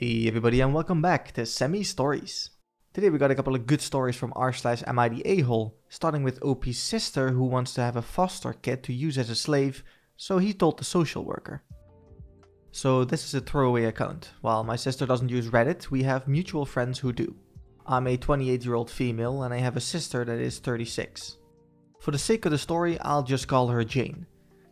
Hey everybody and welcome back to Semi Stories. Today we got a couple of good stories from r/MID a-hole, starting with OP's sister who wants to have a foster kid to use as a slave, so he told the social worker. So this is a throwaway account. While my sister doesn't use Reddit, we have mutual friends who do. I'm a 28-year-old female and I have a sister that is 36. For the sake of the story, I'll just call her Jane.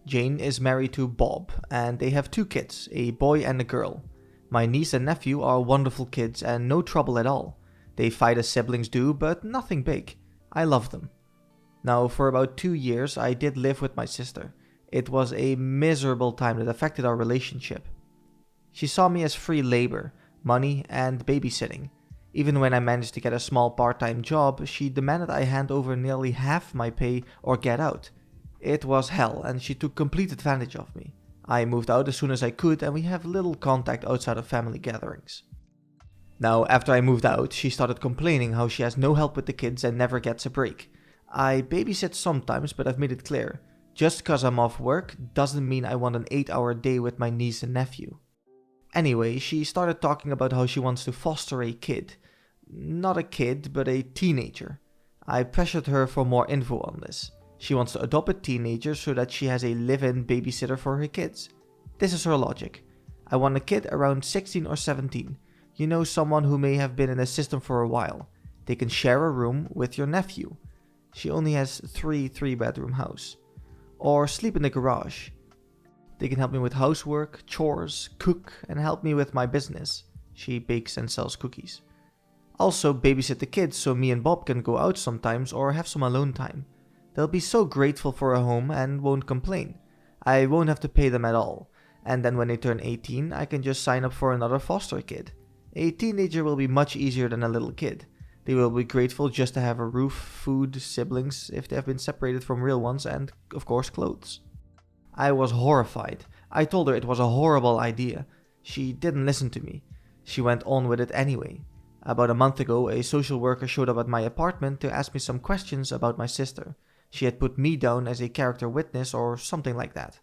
Jane is married to Bob and they have 2 kids, a boy and a girl. My niece and nephew are wonderful kids and no trouble at all. They fight as siblings do, but nothing big. I love them. Now, for about 2 years, I did live with my sister. It was a miserable time that affected our relationship. She saw me as free labor, money, and babysitting. Even when I managed to get a small part-time job, she demanded I hand over nearly half my pay or get out. It was hell, and she took complete advantage of me. I moved out as soon as I could and we have little contact outside of family gatherings. Now, after I moved out, she started complaining how she has no help with the kids and never gets a break. I babysit sometimes, but I've made it clear, just cause I'm off work doesn't mean I want an 8-hour day with my niece and nephew. Anyway, she started talking about how she wants to foster a kid. Not a kid, but a teenager. I pressured her for more info on this. She wants to adopt a teenager so that she has a live-in babysitter for her kids. This is her logic. I want a kid around 16 or 17. You know, someone who may have been in the system for a while. They can share a room with your nephew. She only has 3-bedroom house. Or sleep in the garage. They can help me with housework, chores, cook, and help me with my business. She bakes and sells cookies. Also babysit the kids so me and Bob can go out sometimes or have some alone time. They'll be so grateful for a home and won't complain. I won't have to pay them at all. And then when they turn 18, I can just sign up for another foster kid. A teenager will be much easier than a little kid. They will be grateful just to have a roof, food, siblings if they have been separated from real ones, and of course clothes. I was horrified. I told her it was a horrible idea. She didn't listen to me. She went on with it anyway. About a month ago, a social worker showed up at my apartment to ask me some questions about my sister. She had put me down as a character witness or something like that.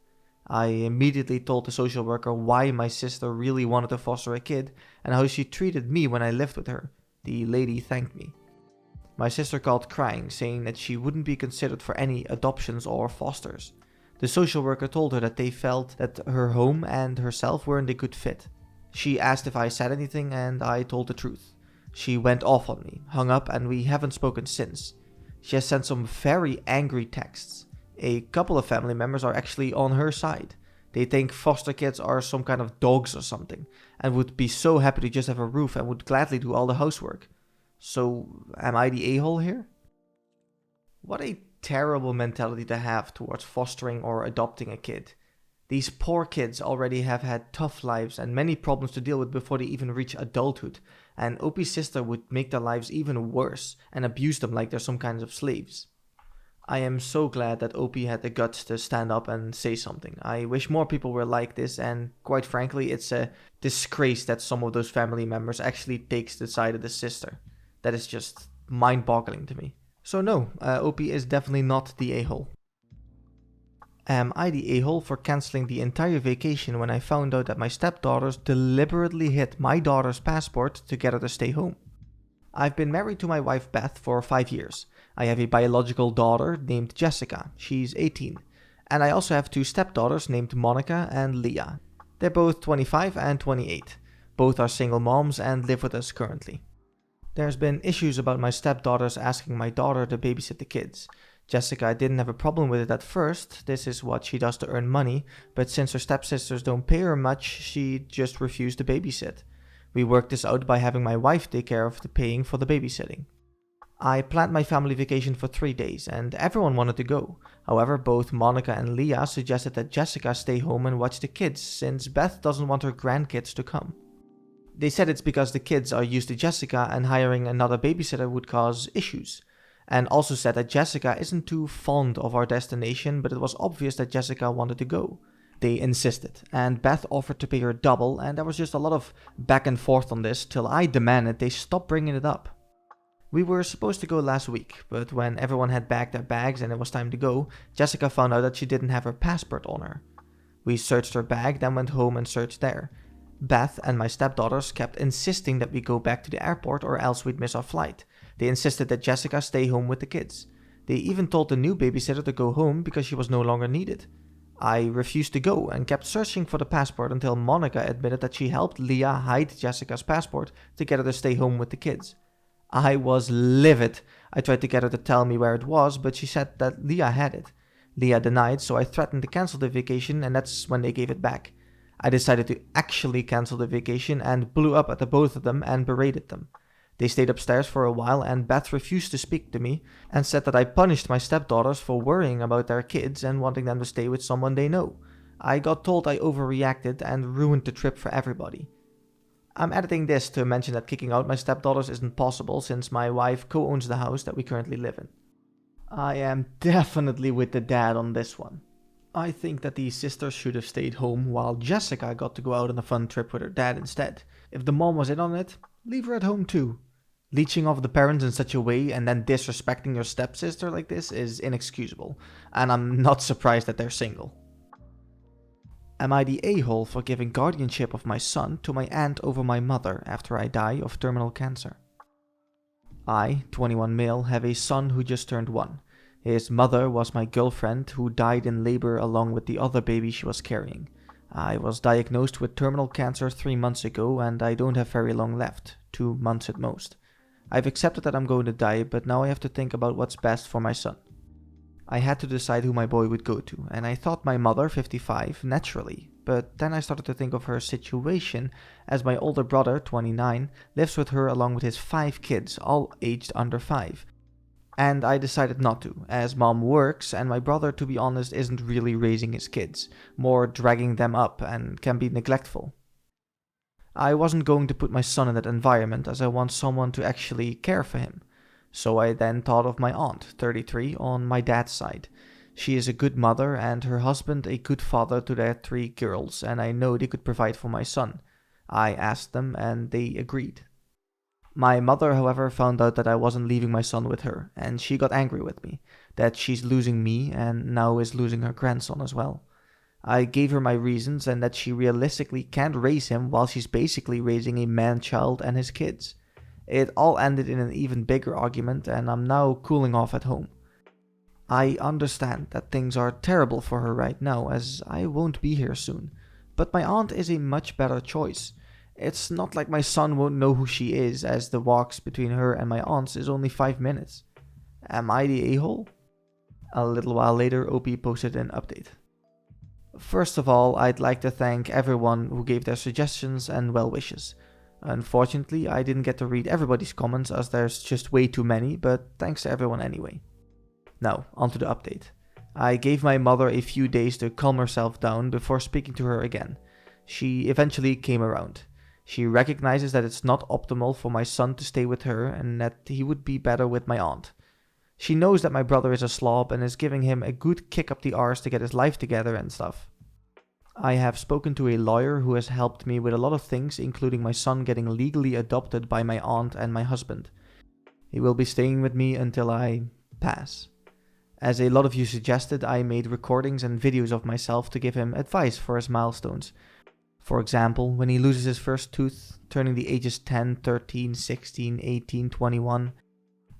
I immediately told the social worker why my sister really wanted to foster a kid and how she treated me when I lived with her. The lady thanked me. My sister called crying, saying that she wouldn't be considered for any adoptions or fosters. The social worker told her that they felt that her home and herself weren't a good fit. She asked if I said anything and I told the truth. She went off on me, hung up, and we haven't spoken since. She has sent some very angry texts. A couple of family members are actually on her side. They think foster kids are some kind of dogs or something, and would be so happy to just have a roof and would gladly do all the housework. So, am I the a-hole here? What a terrible mentality to have towards fostering or adopting a kid. These poor kids already have had tough lives and many problems to deal with before they even reach adulthood, and OP's sister would make their lives even worse and abuse them like they're some kinds of slaves. I am so glad that OP had the guts to stand up and say something. I wish more people were like this, and quite frankly, it's a disgrace that some of those family members actually takes the side of the sister. That is just mind-boggling to me. So no, OP is definitely not the a-hole. Am I the a-hole for cancelling the entire vacation when I found out that my stepdaughters deliberately hid my daughter's passport to get her to stay home? I've been married to my wife Beth for 5 years. I have a biological daughter named Jessica, she's 18. And I also have 2 stepdaughters named Monica and Leah. They're both 25 and 28. Both are single moms and live with us currently. There's been issues about my stepdaughters asking my daughter to babysit the kids. Jessica didn't have a problem with it at first, this is what she does to earn money, but since her stepsisters don't pay her much, she just refused to babysit. We worked this out by having my wife take care of the paying for the babysitting. I planned my family vacation for 3 days, and everyone wanted to go. However, both Monica and Leah suggested that Jessica stay home and watch the kids, since Beth doesn't want her grandkids to come. They said it's because the kids are used to Jessica and hiring another babysitter would cause issues. And also said that Jessica isn't too fond of our destination, but it was obvious that Jessica wanted to go. They insisted, and Beth offered to pay her double, and there was just a lot of back and forth on this till I demanded they stop bringing it up. We were supposed to go last week, but when everyone had bagged their bags and it was time to go, Jessica found out that she didn't have her passport on her. We searched her bag, then went home and searched there. Beth and my stepdaughters kept insisting that we go back to the airport or else we'd miss our flight. They insisted that Jessica stay home with the kids. They even told the new babysitter to go home because she was no longer needed. I refused to go and kept searching for the passport until Monica admitted that she helped Leah hide Jessica's passport to get her to stay home with the kids. I was livid. I tried to get her to tell me where it was, but she said that Leah had it. Leah denied, so I threatened to cancel the vacation, and that's when they gave it back. I decided to actually cancel the vacation and blew up at the both of them and berated them. They stayed upstairs for a while, and Beth refused to speak to me and said that I punished my stepdaughters for worrying about their kids and wanting them to stay with someone they know. I got told I overreacted and ruined the trip for everybody. I'm editing this to mention that kicking out my stepdaughters isn't possible since my wife co-owns the house that we currently live in. I am definitely with the dad on this one. I think that the sisters should have stayed home while Jessica got to go out on a fun trip with her dad instead. If the mom was in on it, leave her at home too. Leeching off the parents in such a way and then disrespecting your stepsister like this is inexcusable, and I'm not surprised that they're single. Am I the a-hole for giving guardianship of my son to my aunt over my mother after I die of terminal cancer? I, 21 male, have a son who just turned 1. His mother was my girlfriend who died in labor along with the other baby she was carrying. I was diagnosed with terminal cancer 3 months ago and I don't have very long left, 2 months at most. I've accepted that I'm going to die, but now I have to think about what's best for my son. I had to decide who my boy would go to, and I thought my mother, 55, naturally. But then I started to think of her situation, as my older brother, 29, lives with her along with his 5 kids, all aged under 5. And I decided not to, as mom works and my brother, to be honest, isn't really raising his kids, more dragging them up and can be neglectful. I wasn't going to put my son in that environment as I want someone to actually care for him. So I then thought of my aunt, 33, on my dad's side. She is a good mother and her husband a good father to their 3 girls, and I know they could provide for my son. I asked them and they agreed. My mother, however, found out that I wasn't leaving my son with her, and she got angry with me, that she's losing me and now is losing her grandson as well. I gave her my reasons and that she realistically can't raise him while she's basically raising a man-child and his kids. It all ended in an even bigger argument and I'm now cooling off at home. I understand that things are terrible for her right now as I won't be here soon, but my aunt is a much better choice. It's not like my son won't know who she is as the walks between her and my aunts is only 5 minutes. Am I the a-hole? A little while later, OP posted an update. First of all, I'd like to thank everyone who gave their suggestions and well wishes. Unfortunately, I didn't get to read everybody's comments as there's just way too many, but thanks to everyone anyway. Now, onto the update. I gave my mother a few days to calm herself down before speaking to her again. She eventually came around. She recognizes that it's not optimal for my son to stay with her and that he would be better with my aunt. She knows that my brother is a slob and is giving him a good kick up the arse to get his life together and stuff. I have spoken to a lawyer who has helped me with a lot of things, including my son getting legally adopted by my aunt and my husband. He will be staying with me until I pass. As a lot of you suggested, I made recordings and videos of myself to give him advice for his milestones. For example, when he loses his first tooth, turning the ages 10, 13, 16, 18, 21,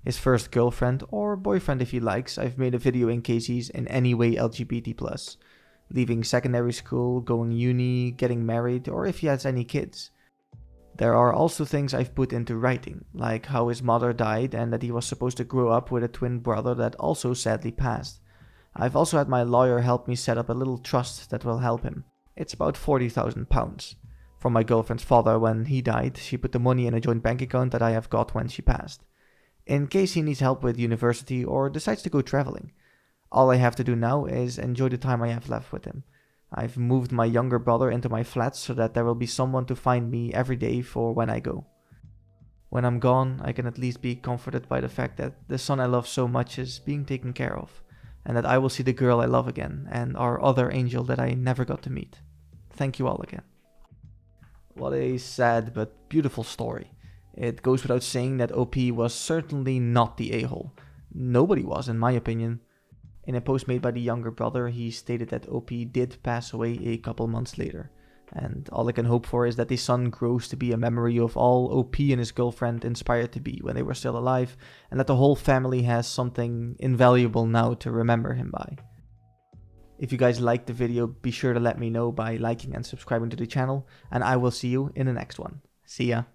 his first girlfriend, or boyfriend if he likes, I've made a video in case he's in any way LGBT+, leaving secondary school, going uni, getting married, or if he has any kids. There are also things I've put into writing, like how his mother died and that he was supposed to grow up with a twin brother that also sadly passed. I've also had my lawyer help me set up a little trust that will help him. It's about £40,000. From my girlfriend's father when he died, she put the money in a joint bank account that I have got when she passed. In case he needs help with university or decides to go traveling. All I have to do now is enjoy the time I have left with him. I've moved my younger brother into my flat so that there will be someone to find me every day for when I go. When I'm gone, I can at least be comforted by the fact that the son I love so much is being taken care of, and that I will see the girl I love again, and our other angel that I never got to meet. Thank you all again. What a sad but beautiful story. It goes without saying that OP was certainly not the a-hole. Nobody was, in my opinion. In a post made by the younger brother, he stated that OP did pass away a couple months later, And all I can hope for is that his son grows to be a memory of all OP and his girlfriend inspired to be when they were still alive, and that the whole family has something invaluable now to remember him by. If you guys liked the video, be sure to let me know by liking and subscribing to the channel, and I will see you in the next one. See ya!